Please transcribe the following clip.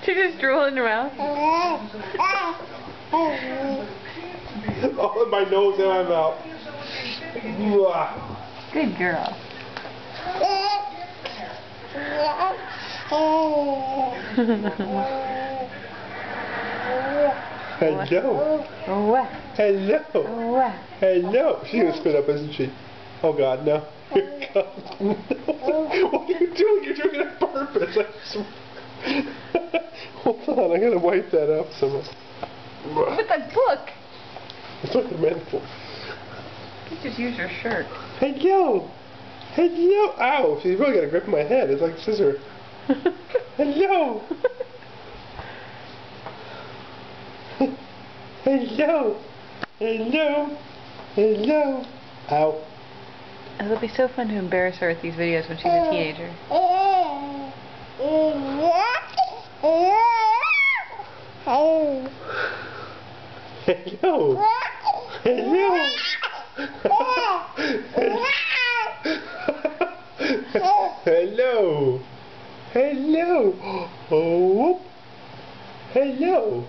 She's just drooling around. Oh, my nose and my mouth. Good girl. Hello. What? Hello. What? Hello. She's gonna spit up, isn't she? Oh God, no. Here it comes. No. What are you doing? You're doing it on purpose. Hold on, I gotta wipe that up somewhere. With a book. That's what I meant for. You just use your shirt. Hello. Hello. Ow, she's really got a grip in my head. It's like a scissor. Hello. Hello. Hello. Hello. Ow. It'll be so fun to embarrass her with these videos when she's a teenager. Hello. Hello. Hello. Hello. Oh. Hello.